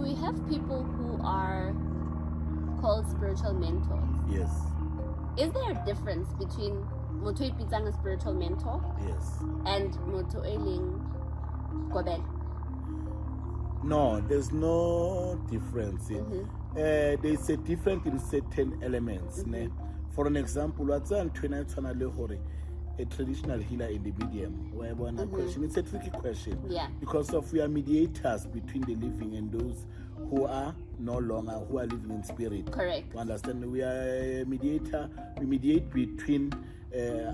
we have people who are called spiritual mentors. Yes. Is there a difference between motho ipitsang a spiritual mentor Yes. and motho eling Gobela? No, there's no difference. There's a difference in certain elements. For an example, what's a traditional healer in the medium? Question. It's a tricky question. Yeah. Because we are mediators between the living and those who are no longer, who are living in spirit. Correct. You understand? We are a mediator. We mediate between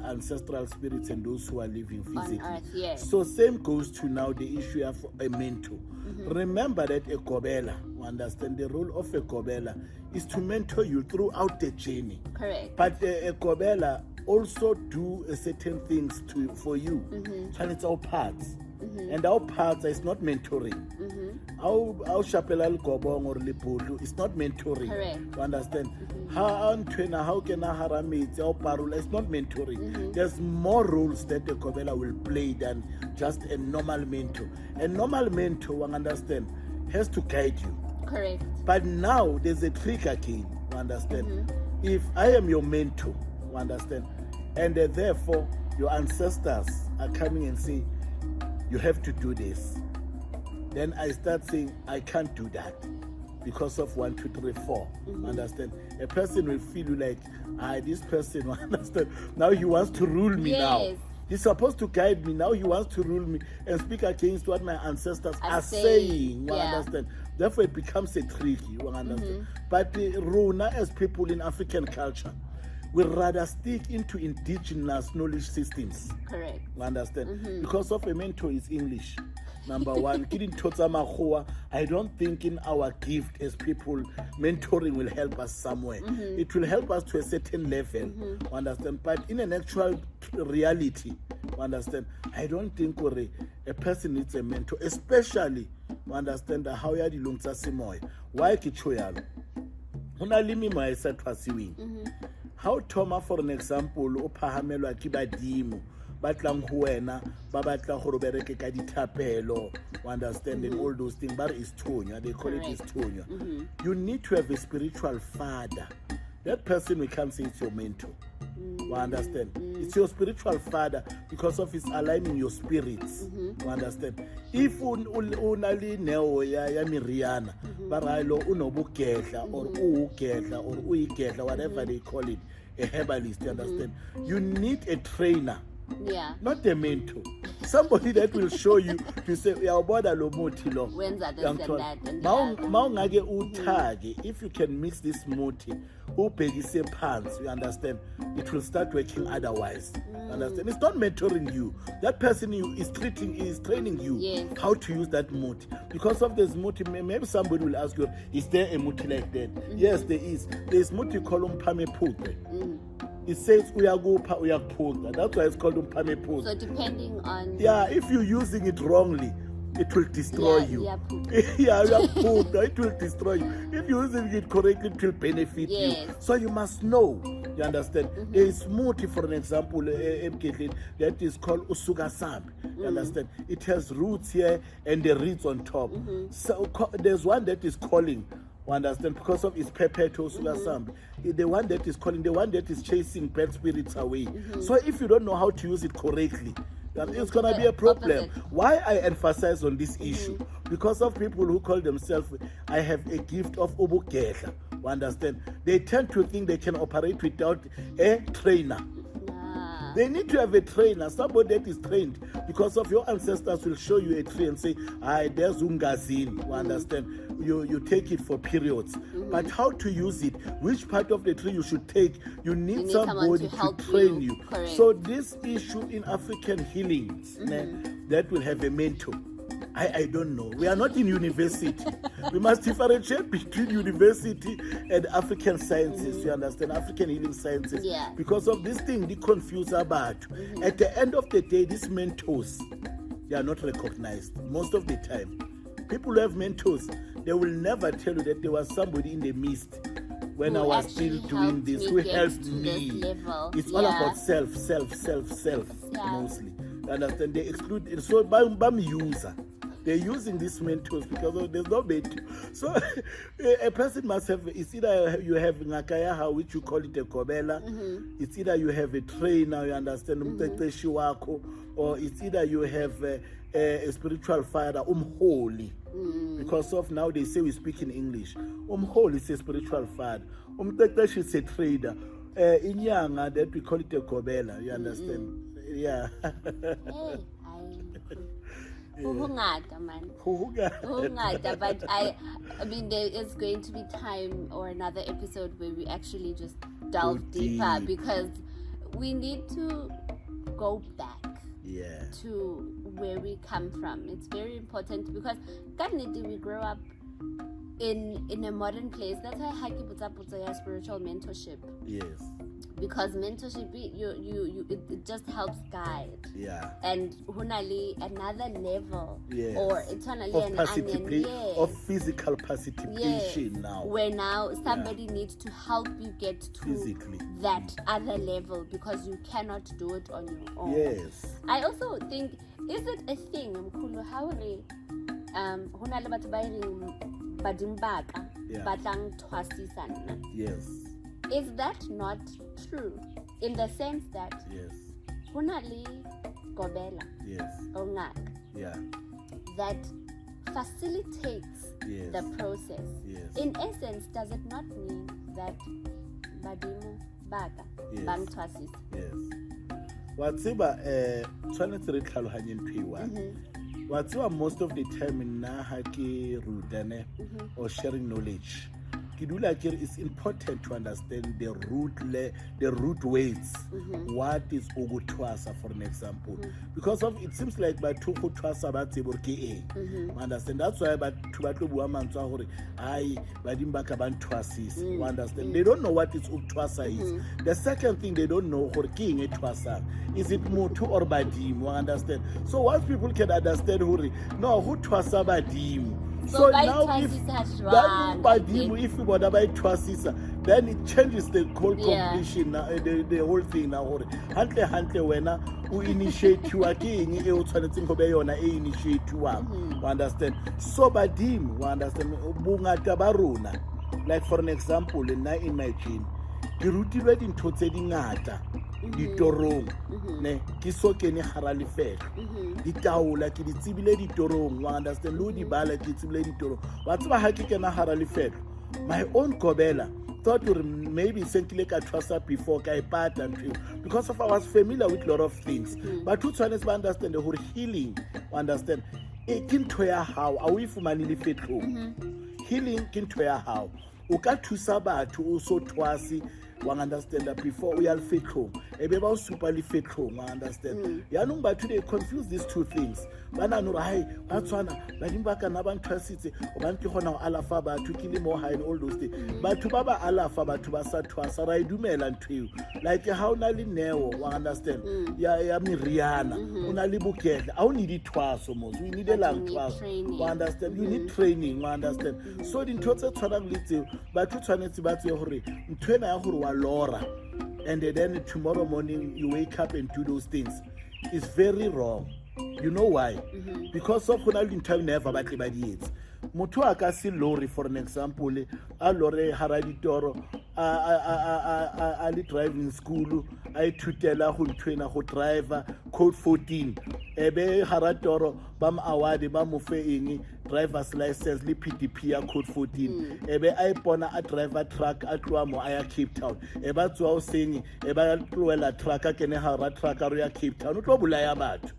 ancestral spirits and those who are living physically. On earth, yes. So same goes to now the issue of a mentor. Remember that a Gobela, you understand, the role of a Gobela is to mentor you throughout the journey. Correct. But a Gobela also do certain things for you. And it's our parts. And our parts is not mentoring. Our chapelal gobong or lipulu is not mentoring. Correct. You understand? How can I haramate our parula? It's not mentoring. There's more roles that the Gobela will play than just a normal mentor. A normal mentor, you understand, has to guide you. Correct. But now there's a trick again. You understand? If I am your mentor, you understand, and therefore your ancestors are coming and say, you have to do this. Then I start saying, I can't do that because of 1, 2, 3, 4. Understand? A person will feel like, this person, understand? Now he wants to rule me now. He's supposed to guide me. Now he wants to rule me and speak against what my ancestors are saying. You understand? Therefore, it becomes a tricky. You understand? But Rona, as people in African culture, we rather stick into indigenous knowledge systems. Correct. You understand? Because of a mentor is English. Number one, I don't think in our gift as people, mentoring will help us somewhere. It will help us to a certain level. You understand? But in an actual reality, you understand? I don't think a person needs a mentor, especially, you understand, how you are the simoy. Why kichoyalo? Unalimi ma esa twasiwing. How Toma, for an example, opahamelwa kibadimu, batlang huena, babatla horobereke kaditapelo, understanding all those things, but it's tonya, they call it is tonya. You need to have a spiritual father. That person we can't say it's your mentor. You understand? It's your spiritual father because of his aligning your spirits. You understand? If unali neo ya miriana, baralo unobuketla or uketla or uiketla, whatever they call it, a herbalist, you understand? You need a trainer. Yeah. Not a mentor. Somebody that will show you to say, when's that and that. if you can mix this moti, pants, you understand, it will start working otherwise. Understand? It's not mentoring you. That person is training you how to use that moti. Because of this moti, maybe somebody will ask you, is there a moti like that? Yes, there is. There's moti called umpame putre. It says uyakuphunga. That's why it's called umpame putre. So depending on if you're using it wrongly, it will destroy you. It will destroy you. If you're using it correctly, it will benefit you. So you must know. You understand? There is muti, for an example, that is called usugasambi. You understand? It has roots here and the reeds on top. So there's one that is calling. You understand? Because of its perpetual sugasambi. The one that is calling, the one that is chasing bad spirits away. So if you don't know how to use it correctly, it's going to be a problem. Why I emphasize on this issue? Because of people who call themselves, I have a gift of ubukehla. You understand? They tend to think they can operate without a trainer. They need to have a trainer, somebody that is trained, because of your ancestors will show you a tree and say, there's ungazin. You understand? You take it for periods. But how to use it, which part of the tree you should take, you need somebody to train you. So this issue in African healings, that will have a mentor. I don't know. We are not in university. We must differentiate between university and African sciences. You understand? African healing sciences. Because of this thing, they confuse about. At the end of the day, these mentors, they are not recognized most of the time. People who have mentors, they will never tell you that there was somebody in the midst when I was still doing this, who helped me. It's all about self, mostly. You understand? They exclude it. So, bam user. They're using these mentors because there's no mentor. So a person must have, it's either you have ngakayaha, which you call it a Gobela, it's either you have a trainer, you understand, or it's either you have a spiritual father, holy. Because of now they say we speak in English. Holy is a spiritual father. Is a trader. In Yanga, that we call it a Gobela, you understand? Yeah. But I mean, there is going to be time or another episode where we actually just delve deeper, because we need to go back to where we come from. It's very important, because we grow up in a modern place. That's why Haki Putsa spiritual mentorship. Yes. Because mentorship, it just helps guide. Yeah. And hunali another level. Yes. Or eternally of physical participation now. Where now somebody needs to help you get to physically that other level, because you cannot do it on your own. Yes. I also think, is it a thing, Mkhulu, how hunali batho ba reng badimbaka batlang twasisana? Yes. Is that not true? In the sense that hunali Gobela or ngaka that facilitates the process. In essence, does it not mean that badimu baka bang twasisa? Watsiba tshwanetse re tlhaloganye ntho e one. Watsiba most of the time nna ha ke rutane or sharing knowledge, it's important to understand the root words. What is Ogutwasa, for an example? Because of it seems like by two Twasa understand. That's why but Tubatu Buaman I Badimbakan Twasis. Understand? They don't know what is Uktwasa is. The second thing they don't know for king Twasa. Is it Mutu or Badim? Understand? So once people can understand who Twasa Badim. So now if you want to buy Twasisa, then it changes the whole completion, the whole thing now. Huntle when we initiate you again, you initiate you understand? So badim, you understand? Bunga tabaruna. Like for an example, in my gene, the routine wedding to ngata. Ditorong ne ke so ke ne harale fela ditaola ke di tsibile ditorong wa understand lo di bala ke tsibile ditorong wa tseba ha ke kena harale fela my own Gobela thought maybe senkile ka twasa before ka ipata ntwe, because of I was familiar with a lot of things, but to tshwanetse ba understand the whole healing, understand e ke ntho ya hao a o ifumanile fetlong. Healing ke ntho ya hao o ka thusa batho o so twasi. One understand that before we are faithful, about super faithful, one understand. Yanung but today confuse these two things. Banana, hi, that's one, Badimbaka Naban Tracity, Obankihona Alafaba, to kill him more high and all those things. But to Baba Alafaba, to Basa Twasa, I do mail and to you. Like how Nali Neo, one understand. Yami Rihanna, Unali Buket, I only need twice almost. We need a long twice. One understand. You need training, one understand. So in total, but to Twaneti Batio, Laura, and then tomorrow morning you wake up and do those things. It's very wrong. You know why? Because of when time never but by the aids. Moto akasi lorry, for an example, a lorry haraditoro, Ali driving school, I tutela who trainer who driver, code 14, Ebe haratoro, Bam Awadi, Bamufe driver's license, PTP, code 14, Ebe I pona a driver truck at Tuamo, I Cape Town, Eba to saying, Eba Truella truck, I can have a truck area Cape Town, no trouble I about.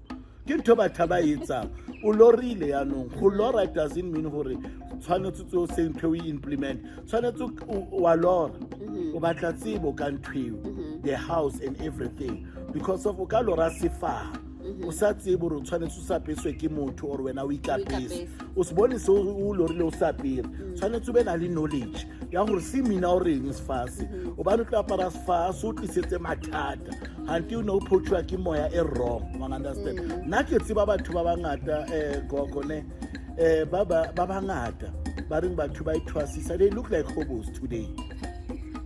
Kintoba tabaitsa ulorile yanong ulora doesn't mean hore tshwanetse to say we implement tshwanetse wa lora o batla tsebo ka ntwe the house and everything, because of ka lora sifa o sa tsebo ro tshwanetse o sa peswe ke motho or wena o ikapese o se bone so o lorile o sa pere tshwanetse be na le knowledge ya gore se mina o reng is fast o ba tla para fast o tlisetse mathata until you know pochwa ke moya e wrong, one understand. Na ke tseba batho ba bangata gogone ba bangata ba reng batho ba itwasisa, they look like hobos today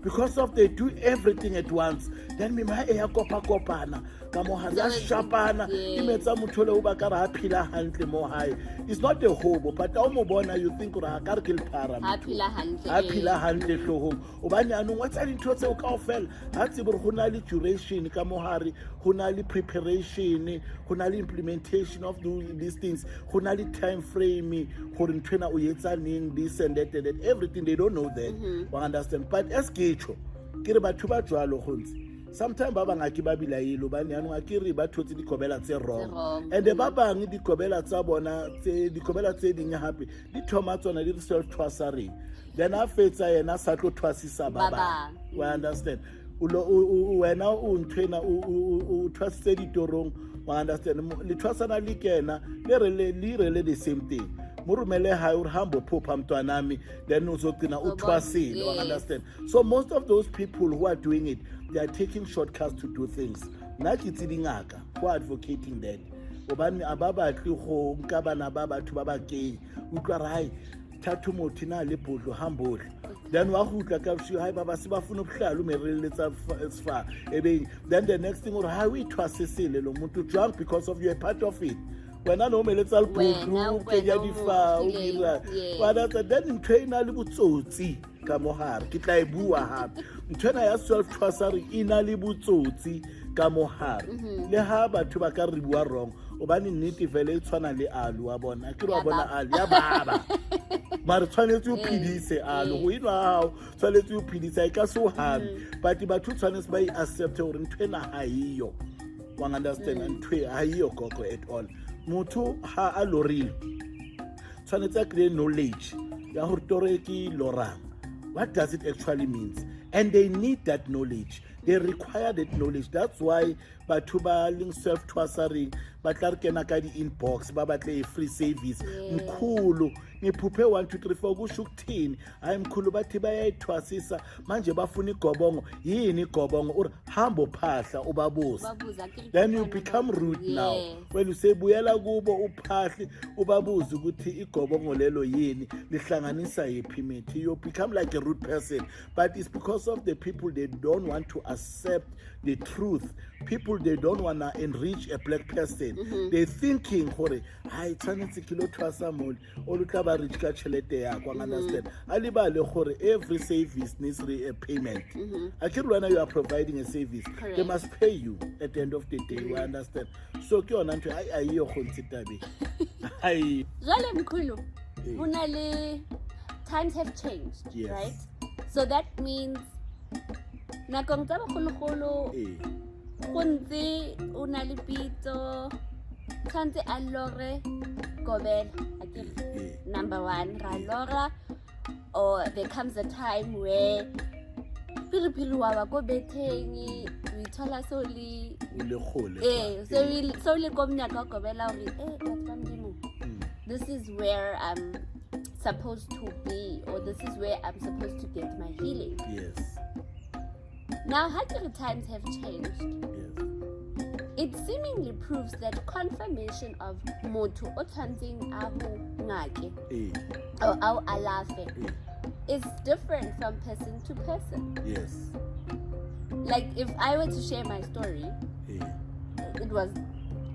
because of they do everything at once. Then me ma e ya kopana ka mo hare ya shapana e metsa motho le o ba ka re ha phila hantle mo hae. It's not a hobo, but o mo bona you think ra ka re ke le phara ha phila hantle hlohong o bane anong wa tsa dintho tseo kaofela ha tsebe re go na le duration ka mo hare, go na le preparation, go na le implementation of these things, go na le time frame gore nthwena o yetsa neng, this and that and that, everything. They don't know that. We understand, but as kecho ke re batho ba jwalo gontsi sometimes ba bang a ke ba bilaelo ba ne anong a ke re ba thotse dikobela tse wrong, and ba bang dikobela tsa bona dikobela tse ding hape di thoma tsona di self twassering, then a fetsa yena sa tlo twasisa ba bang. We understand, wena o nthwena o twasitse ditorong. We understand, le twasana le kena le rele the same thing. Murumele ha urhambo phupha mntwanami, then uzogcina uthwasile. We understand, so most of those people who are doing it, they are taking shortcuts to do things. Nathi tsidingaka who are advocating that obani ababatli go nka bana ba batho ba ba ke utlwa rai thathu mothi na le bodlo hambole, then wa hutla ka bshi hai baba se ba funa ubuhlalu mereletsa sfa ebe, then the next thing or how we twasisile lo muntu drunk because of you a part of it. When I know me let's all bodlo ke ya difa o dira but then trainer le botsotsi ka mohare ke tla e bua hape ntwena ya self trustary ina le botsotsi ka mohare le ha batho ba ka re bua wrong obane nnete vele e tshwana le alu wa bona ke wa bona alu ya baba mara tshwanetse o phidise alu go inwa hao tshwanetse o phidisa e ka so hame but batho tshwanetse ba I accept gore ntwena ha iyo wa understand ntwe ha iyo gogo at all. Motho ha a lorile tshwanetse a create knowledge ya gore tore ke lorang. What does it actually mean? And they need that knowledge. They require that knowledge. That's why batho ba leng self twassering ba tla re kena ka di inbox ba batle free service. Mkhulu ngiphuphe 1 2 3 4 kusho ukuthini? Hayi Mkhulu bathi bayayithwasisa manje bafuna igobongo. Yini igobongo? Uri hambo phahla ubabuza. Then you become rude now. When you say buyela kubo uphahle ubabuza ukuthi igobongo lelo yini lihlanganisa yiphi mithi. You become like a rude person. But it's because of the people they don't want to accept the truth. People they don't want to enrich a black person. They thinking hore hayi tshwanetse kilo twasa moli olutla ba rich ka chelete ya kwa understand alibale hore every service needs a payment. Akirwana you are providing a service. They must pay you at the end of the day. We understand, so ke yona ntwe ayiyo go ntitabe hayi jale Mkhulu unale times have changed, right? So that means nakong tsa bogologolo gontse o na le pitso tshwantse a lore Gobela number 1 ra lora, or there comes a time where piri wa ba go betheng we thola so le so le komnya ka Gobela gore this is where I'm supposed to be, or this is where I'm supposed to get my healing. Yes. Now, how the times have changed? It seemingly proves that confirmation of motu o tshwantseng a go ngake or a alafe is different from person to person. Yes. Like if I were to share my story, it was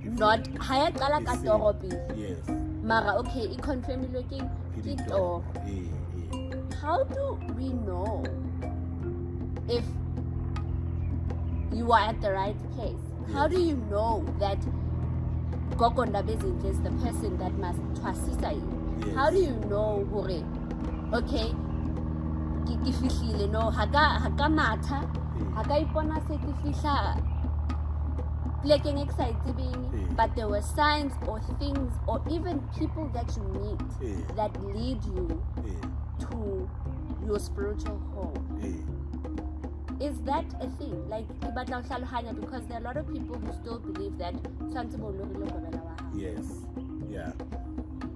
not haya qala ka toropi. Yes. Mara okay, I confirm looking toro. How do we know if you are at the right place? How do you know that Gogo Ndabezinhle is the person that must twasisa you? How do you know hore okay ke fihlile no haka matha haka ipona se ke fihla plekeng exciting, but there were signs or things or even people that you meet that lead you to your spiritual home. Is that a thing? Like, because there are a lot of people who still believe that yes, yeah,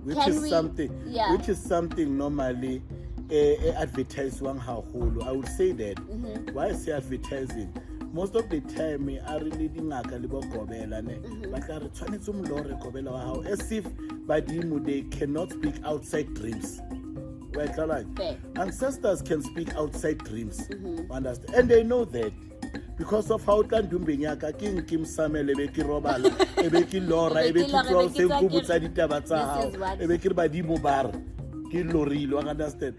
which is something normally advertised one haholo. I would say that why I say advertising, most of the time I really ngaka le Gobela ne but are tshwanetse umlore Gobela wa hao as if badimo they cannot speak outside dreams. Ancestors can speak outside dreams, understand, and they know that because of how tla ndumbeng ya ka ke nke msamele be ke robala e be ke lora e be ke tlo se go botsa ditaba tsa hao e be ke re badimo ba re ke lorile wa understand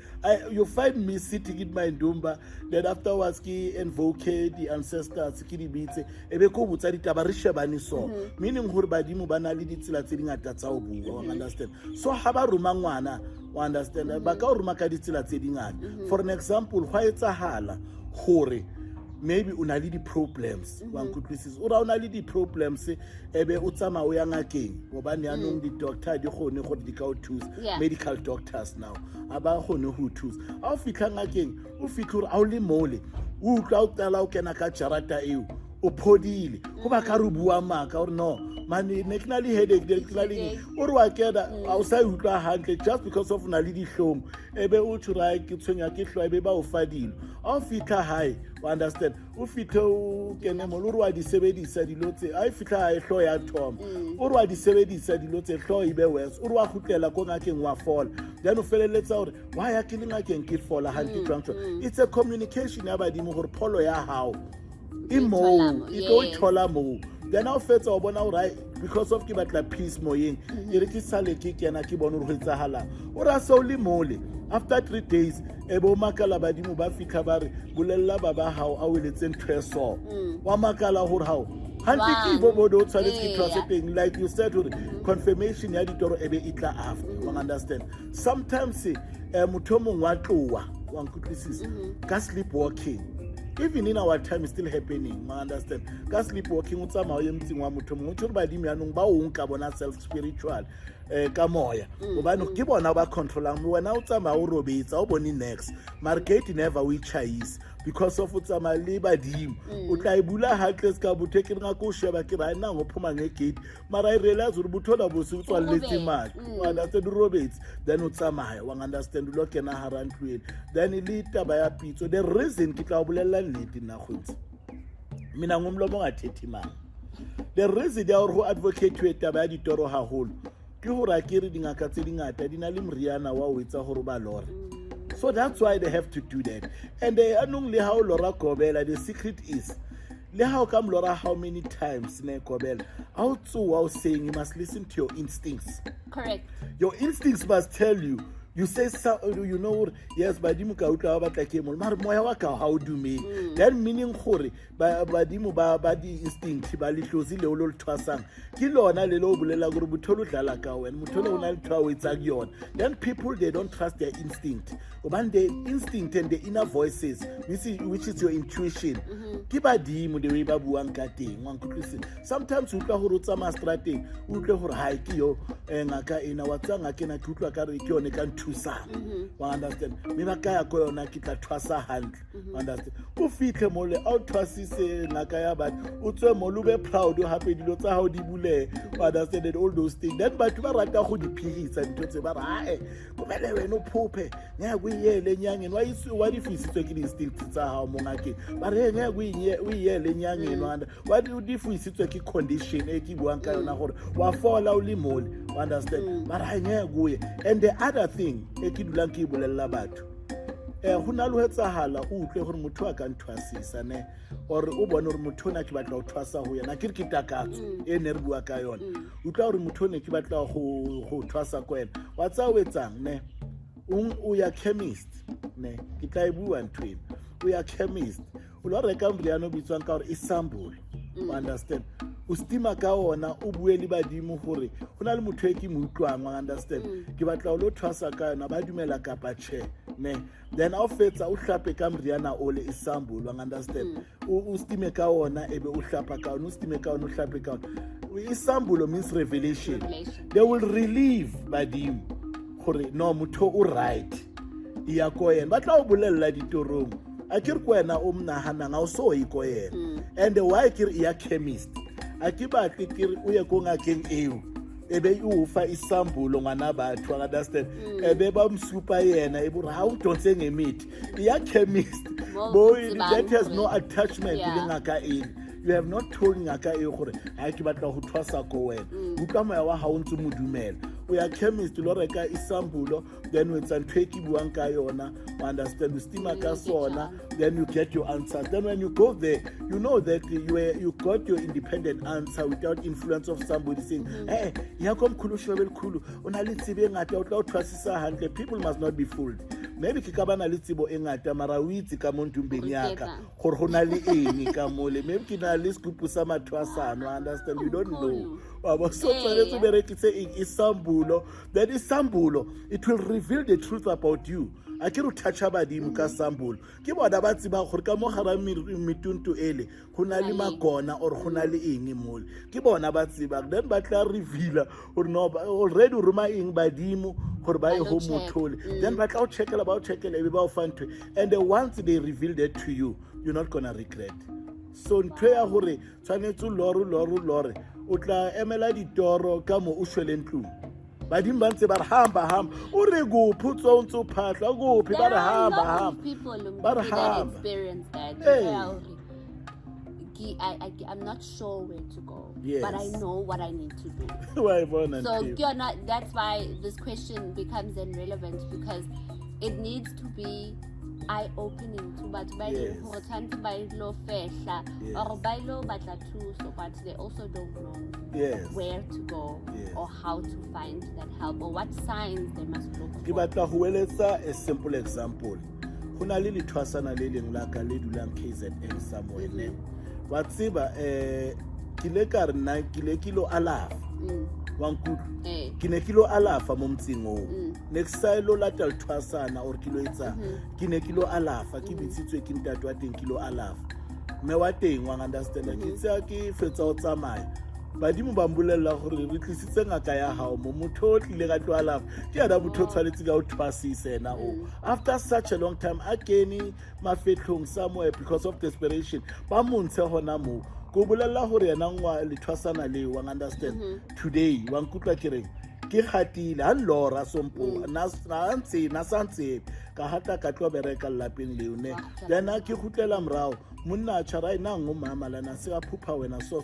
you find me sitting in my ndumba then afterwards ke invoke the ancestors ke di bitse e be go botsa ditaba re shebane so meaning gore badimo ba na le ditsela tse dingata tsa o bua wa understand so ha ba roma ngwana wa understand ba ka o roma ka ditsela tse dingata for an example go etsahala gore maybe una le di-problems wa nkutlwisisa o ra una le di-problems ebe o tsamaya o ya ngakeng gobane yanong di-doctor di kgone gore di ka o thusa medical doctors now a ba kgone go thusa a o fitlha ngakeng o fitlhe gore a o le mole o utlwa o tala o kena ka jarata eo o phodile go ba ka re bua maaka gore no mane ne ke na le headache ke na le o re wa kena a o sa utlwa hantle just because of na le dihlong ebe o tshwara ke tshwenya ke hlwa ebe ba o fadile a o fitlha hae wa understand o fitlhe o kene mo o re wa di sebedisa dilo tse a fitlha hae hlo ya thoma o re wa di sebedisa dilo tse hlo ibe worse o re wa khutlela ko ngakeng wa fola then o feleletsa gore wa ya ke le ngakeng ke fola hantle junction it's a communication ya badimo gore pholo ya hao imo e go thola mo then I'll fetsa o bona right because of ke batla peace moyeng e re ke sale ke kena ke bona re etsahala o ra so le mole after 3 days e bo makala badimo ba fitla ba re bolella baba hao a weletse ntweso wa makala hore hao hanti ke bo bodo tshwanetse ke trusting like you said confirmation ya ditoro ebe itla after you understand sometimes motho mongwe wa tlowa wa nkutlisisa ka sleepwalking even in our time is still happening I understand ka sleepwalking o tsamaya ye mtsing wa motho mongwe o tshwere badimo yanong ba o nka bona self spiritual ka moya gobane ke bona ba controlang wena o tsamaya o robetsa o bone next market never we chase because of o tsamaya le badimo o tla e bula heartless ka botho ke nga go sheba ke ra nna go phoma ngegate mara I realize gore botho la bose o tswalletse mali wa understand robetsa then o tsamaya wa understand lo kena harantwele then le taba ya pitso the reason ke tla bolela nnete nna khutsi mina ngumlomo ngathethi mali the reason ya go advocate we taba ya ditoro haholo ke gore a kere dingaka tse dingata di na le mriana wa o etsa gore ba lora so that's why they have to do that and anong le how lora Gobela the secret is le how come lora how many times ne Gobela how to saying you must listen to your instincts correct your instincts must tell you you say so, you know yes badimo ka utla ba batla ke mo mara moya wa ka how do me then meaning gore badimo ba di instinct ba le hlozi le o lo thwasang ke lona le lo bolela gore botholo dlala ka wena motholo o na le thwa o etsa yona then people they don't trust their instinct obane the instinct and the inner voices which is your intuition ke badimo the way ba buang ka teng wa nkutlwise sometimes o tla gore o tsama strateng o tle gore ha ke yo ngaka ena wa tsanga ke na ke utlwa ka re ke yone ka thusa wa understand me ba ka ya ko yona ke tla thwasa hantle understand o fitlhe mo le out thwasise ngaka ya batho o tswe mo lo be proud o hape dilo tsa hao di bule understand all those things then batho ba rata go di phigisa ditho tse ba ra hae kumele wena o phuphe nya go yele nyangeni wa di fisitswe ke di instinct tsa hao mo ngake ba re nya go yele nyangeni wa di fisitswe ke condition e ke buang ka yona gore wa fola o le mole understand ba ra nya go ye and the other thing e ke dulang ke bolella batho go na le etsahala o utlwe gore motho a ka nthwasisa ne or o bone gore motho na ke batla go thwasa go yena ke re ke takatso e ne re bua ka yona utlwa gore motho ne ke batla go thwasa ko wena wa tsa o etsang ne o ya chemist ne ke tla e bua ntwena o ya chemist o lo reka mriano bitswang ka gore isambolo understand o stima ka ona o bue le badimo gore go na le motho e ke mo utlwang understand ke batla o lo thwasa ka yona ba dumela ka pache ne then a o fetsa o hlape ka mriana ole isambolo understand o stime ka ona ebe o hlapa ka ona o stime ka ona o hlape ka ona isambolo means revelation they will relieve badimo gore no motho o right ya ko yena ba tla o bolella ditorong a ke re ko wena o mnahana nga o so e ko yena and why ke re ya chemist a ke batle ke re o ye ko ngakeng eo ebe o fa isambulo ngwana batho understand ebe ba msupa yena e bora ha o tonse ngemithi ya chemist boy that has no attachment le ngaka eng you have not told ngaka e gore ha ke batla go thwasa ko wena utlwa moya wa ha o ntse modumela we are chemist lo reka isambulo, then with ntweki buang ka yona, understand, you steam ka sona, then you get your answer. Then when you go there, you know that you got your independent answer without influence of somebody saying, hey, ya kom khulu shwebel khulu, ona le tsebe ngata o tla o thwasisa hantle. People must not be fooled. Maybe ke ka bana le tsebo e ngata mara o itse ka montumbeng yaka gore go na le eng ka mole, maybe ke na le scoop sa mathwasano, understand, you don't know. Wa so tshwanetse berekise isambulo, that isambulo, it will reveal the truth about you. A ke re toucha badimo ka sambulo ke bona ba tseba gore ka mo gara mituntu ele go na le magona or go na le eng mole, ke bona ba tseba, then ba tla reveala gore no already ruma eng badimo gore ba e go mothole, then ba tla o checkela ba o checkela e ba o fa ntwe, and once they reveal that to you, you're not gonna regret. So ntwe ya gore tshwanetse lore o tla emela ditoro ka mo o shwele ntlong. Badimo ba ntse ba re hamba o re go phutso ntse o phatla go phi ba re hamba people ba re that hamba experience that. I'm not sure where to go, but I know what I need to do. So that's why this question becomes then relevant, because it needs to be eye-opening to but or but they also don't know where to go or how to find that help or what signs they must look for. Ke batla go eletsa a simple example. Go na le lethwasana le leng la ka le dulang KZN somewhere ne. Wa tseba ke le ka re nna ke le kilo alafa wa nkutlo ke ne kilo alafa mo mtseng o next time lo la tla lethwasana or kilo etsa ke ne kilo alafa ke bitsitswe ke ntate wa teng kilo alafa me wa teng wa understand ke tsa ke fetsa o tsamaya badimo ba mbulella gore re tlisitse ngaka ya hao mo motho o tlile ga tlo alafa ke ya da motho o tshwanetse ka o thwasise na o after such a long time again mafetlhong somewhere because of desperation ba montshe hona mo go bolella gore yena ngwa lethwasana le wa understand today wa nkutla ke reng ke khatile ha lora sompo na santse ka hata ka tlo bereka lapeng le one then ke khutlela mrao monna tshara ina ngo mama lana se ga phupha wena so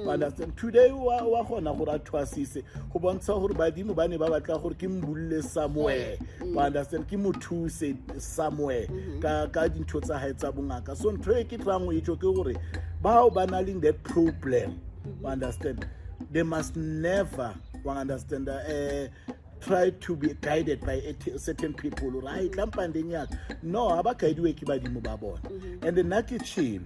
understand today wa gona gore a thwasise go bontsha gore badimo ba ne ba batla gore ke mbulle somewhere understand ke mothuse somewhere ka dintho tsa hae tsa bongaka. So ntwe ke tlang o itse ke gore bao ba na leng that problem, understand, they must never understand try to be guided by certain people, right? No, aba guidwe ke badimo ba bona. And the naki chill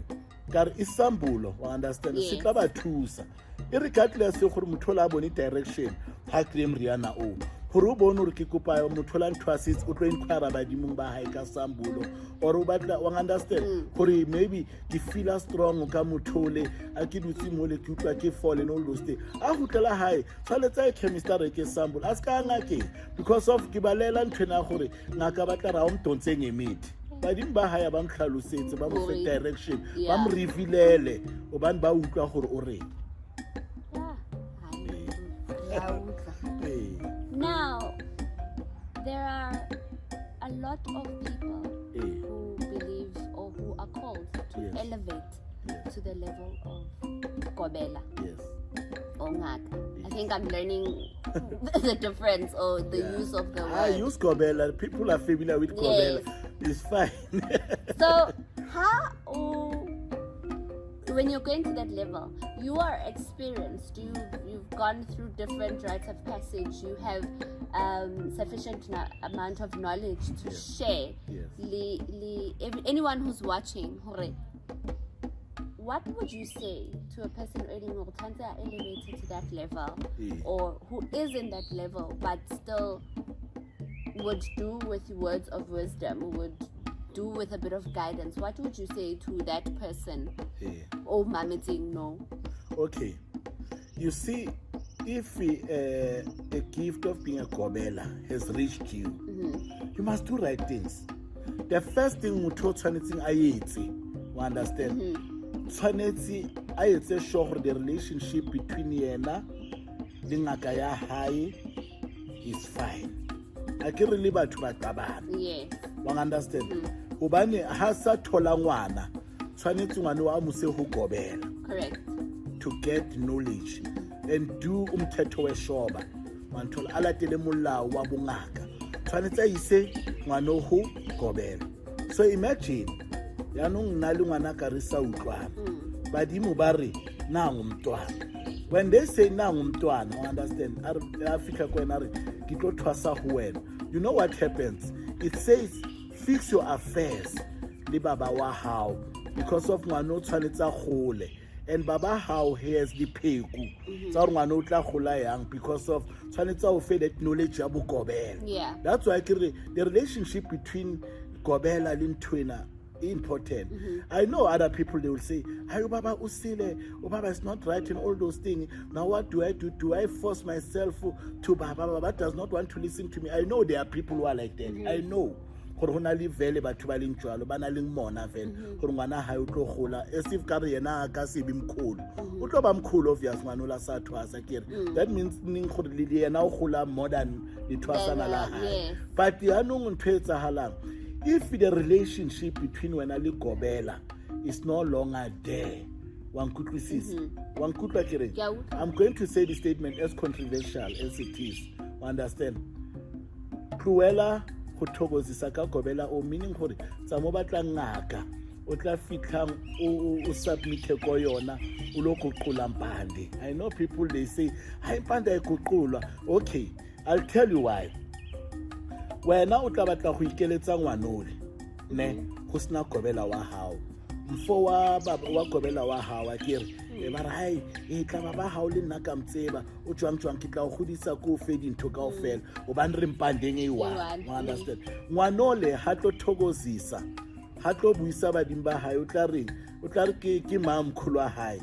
kar isambulo wa understand se tla ba thusa regardless gore motho la bone direction ha claim riana o gore o bone gore ke kopa motho la nthwasitse o tlo inquire badimo ba hae ka sambulo or o batla wa understand gore maybe ke feel strong ka motho le a ke dutse mo le ke utlwa ke fall and all those things a gutlela hae tshwaletsa chemist re ke sambulo a ska ngake because of ke balela nthena gore ngaka batla ra o mtontseng emiti badimo ba hae ba mtlhalosetse ba mo fe direction ba mo revealele o bane ba utlwa gore o re Now, there are a lot of people who believe or who are called to elevate to the level of Gobela or Ngaka. I think I'm learning the difference or the use of the word. I use Gobela. People are familiar with Gobela. It's fine. So, when you're going to that level, you are experienced, you've gone through different rites of passage, you have sufficient amount of knowledge to share. Anyone who's watching, what would you say to a person elevated to that level, or who is in that level but still would do with words of wisdom, would do with a bit of guidance? What would you say to that person? Oh, mamiting, no. Okay. You see, if a gift of being a Gobela has reached you, you must do right things. The first thing we taught anything I understand. I sure the relationship between Yena and Ngaka high is fine. I can really ba tabana. Yes. One understand. Ubani hasa thola ngwana tshwanetse ngwana wa mo se ho Gobela. Correct. To get knowledge and do umthetho weshoba wanthola a latele molao wa bongaka tshwanetse a ise ngwana ho Gobela. So imagine yaanong nna le ngwana ka re sa utlwana badimo ba re nangu mntwana. When they say nangu mntwana, you understand, Africa ko ena re ke tlo thwasa ho wena, you know what happens? It says fix your affairs le baba wa hao because of ngwana o tshwanetse a gole, and baba hao has the pheko tsa gore ngwana o tla gola yang because of tshwanetse o fe that knowledge ya bo Gobela. Yeah, that's why the relationship between Gobela and Twina important. I know other people, they will say, "Hey, Baba usile, Baba is not right," and all those things. Now what do I do? Do I force myself to Baba? Baba does not want to listen to me. I know there are people who are like that. I know. Gore hona le vele batho ba leng tshwalo ba na leng mona vele gore ngwana ha o tlo gola as if ka re yena ka se be Mkhulu o tlo ba Mkhulu obvious ngwana la sa thwasa kere that means ning gore le yena o gola more than le thwasana la hae. But yaanong ntho e tsahalang, if the relationship between wena le Gobela is no longer there, I'm going to say the statement as controversial as it is. Understand? Cruella go thogozisa ka Gobela o meaning gore tsa mo batla ngaka o tla fitlang o submit ko yona o lo goqola mpande. I know people, they say ha mpande e goqolwa. Okay, I'll tell you why. Wena o tla batla go ikeletsa ngwanole ne go sna Gobela wa hao mfo wa Gobela wa hao akere e ba re hai e tla baba hao le nna ka mtseba o tswang ke tla go godisa ko fe dintho ka ofela o ba re mpandeng e wa understand ngwanole ha tlo thogozisa ha tlo buisa badimo ba hae o tla re ke Mkhulu wa hae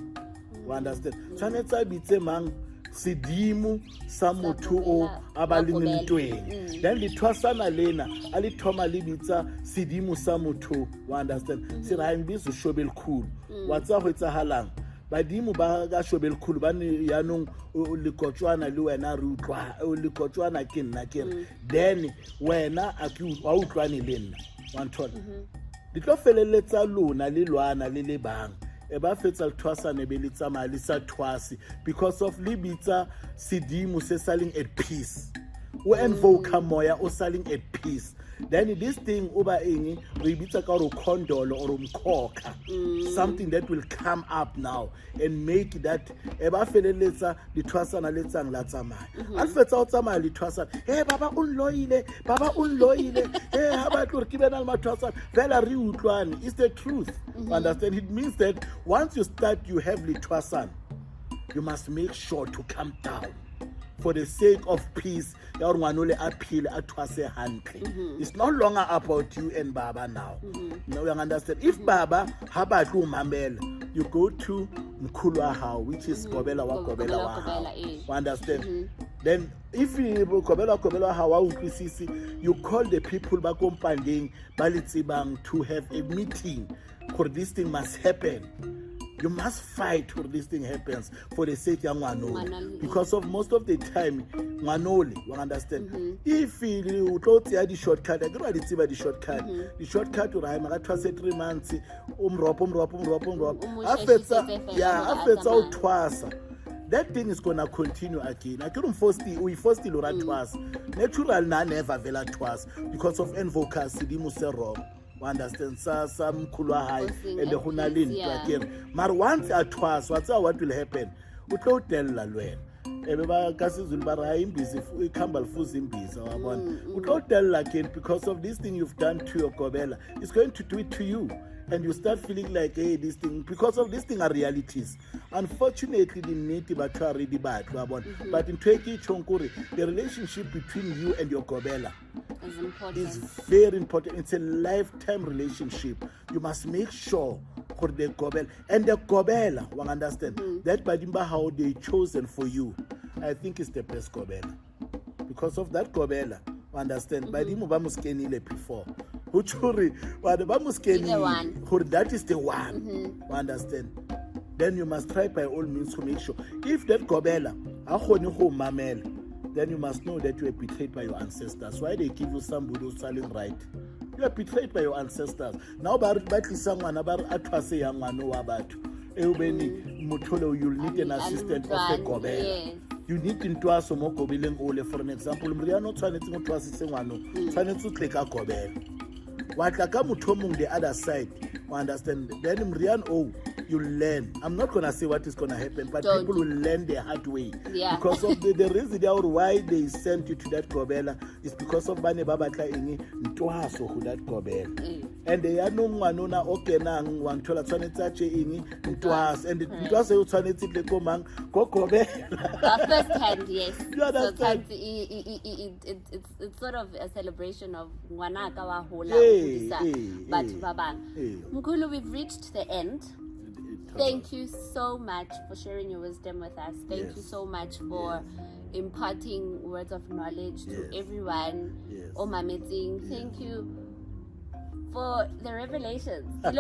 understand tshwanetse a bitse mang sedimo sa motho o a ba le ntweng then le thwasana lena a le thoma le bitsa sedimo sa motho wa understand se ra imbizo Shobelkhulu wa tsa go etsahalang badimo ba ga Shobelkhulu ba ne yaanong le kotswana le wena re utlwa le kotswana ke nna kere then wena a ke wa utlwane le nna wa nthola di tlo feleletsa lona le lwana le le bang e ba fetsa le thwasane be le tsamaya le sa thwasi because of libitsa sedimo se saling at peace o invoke moya o saling at peace. Then this thing uba eng re bitsa ka ro condolo or umkhokha something that will come up now and make that e ba feleletsa di thwasana le tsang la tsamaya a fetsa o tsamaya le thwasana baba o nloile ha ba tlo re ke bena le mathwasana vela re utlwane. It's the truth. Understand? It means that once you start you have le thwasana, you must make sure to come down for the sake of peace. It's no longer about you and Baba now. Now you understand? If Baba habatu mamel, you go to Mkhulu wa hao, which is Gobela wa hao. Understand? Then if you Gobela wa hao, you call the people back on Panding Balitsibang to have a meeting for this thing must happen. You must fight for this thing happens for the sake of Manoli. Because of most of the time, Manoli, you understand? If you don't see the shortcut, I don't know the shortcut. The shortcut to Raima, I trust 3 months, after all twice. That thing is gonna continue again. I couldn't force the Lora twice. Natural never vela twice because of advocacy, Dimuse wrong. Understand some Mkhulu wa hae and the hunalin again. But once or twice, what will happen? We don't tell la lwen. Everybody kasizul bara imbizi ikambal fuzi imbizi wabona. We don't tell again because of this thing you've done to your Gobela. It's going to do it to you. And you start feeling like, hey, this thing, because of this thing are realities. Unfortunately, the native are already bad. But in Tweki Chonkuri, the relationship between you and your Gobela is very important. It's a lifetime relationship. You must make sure for the Gobela. And the Gobela, one understand, that Badimba how they chosen for you, I think is the best Gobela. Because of that Gobela, understand, Badimu Bamuskenile before. Uchuri, that is the one. Understand? Then you must try by all means to make sure. If that Gobela, then you must know that you are betrayed by your ancestors. Why they give you somebody who's selling right? You are betrayed by your ancestors. Now, someone about Atwase young man know about you'll need an assistant of the Gobela. you need intwaso mo gobeleng ole. For an example, mriano tshwanetse mo twasitse ngwano tshwanetse o tle ka gobela wa tla ka motho mong the other side, you understand, then mriano you learn. I'm not gonna say what is gonna happen, but people will learn the hard way. Because of the reason why they sent you to that gobela is because of bane ba batla eng ntwaso go that gobela. And they are no one okay nang one tola tshwanetse a che eng ntwaso, and ntwaso yo tshwanetse tle ko mang go gobela. First hand, yes. You understand? So it's sort of a celebration of ngwanaka wa hola but babang. Mkhulu, we've reached the end. Thank you so much for sharing your wisdom with us. Thank you so much for imparting words of knowledge to everyone. Thank you for the revelations. But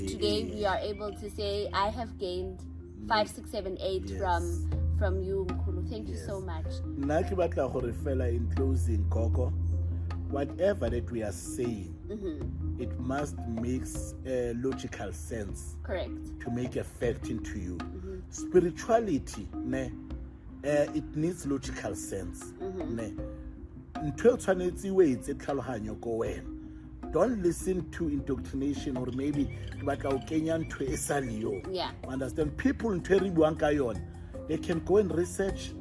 today we are able to say I have gained 5, 6, 7, 8 from you, Mkhulu. Thank you so much. In closing, Coco, whatever that we are saying, it must make logical sense. Correct. To make a fact into you. Spirituality, it needs logical sense. Don't listen to indoctrination or maybe understand people in they can go and research.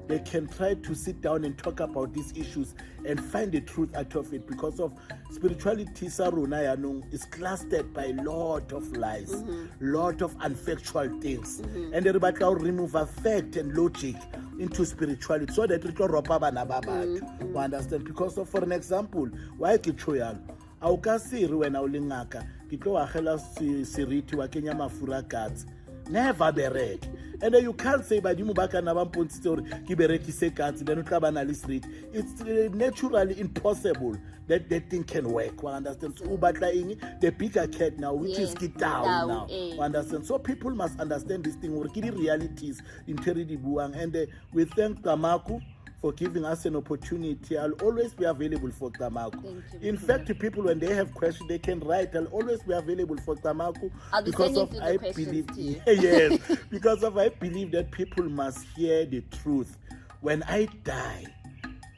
They can try to sit down and talk about these issues and find the truth out of it, because of spirituality is clustered by a lot of lies, lot of unfactual things. And everybody will remove a fact and logic into spirituality so that it will rob you understand? Because of, for an example, why kichoyal? Au ka siri wena o lengaka ke tlo agela seriti wa kenya mafura guts. Never berek. And then you can't say badimo ba kana ba mpontse hore ke berekise guts then o tla bana le street. It's naturally impossible that that thing can work. You understand? So batla eng the bigger cat now, which is get down now. You understand? So people must understand this thing hore ke di realities in teridi buang. And we thank Camagu for giving us an opportunity. I'll always be available for Camagu. In fact, people, when they have questions, they can write. I'll always be available for Camagu because of I believe. Yes, because of I believe that people must hear the truth. When I die,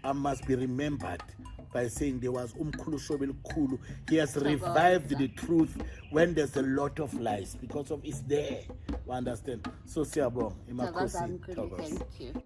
I must be remembered by saying there was Mkhulu Kulu. He has revived the truth when there's a lot of lies, because of it's there. You understand? So, Siabong, Thank you.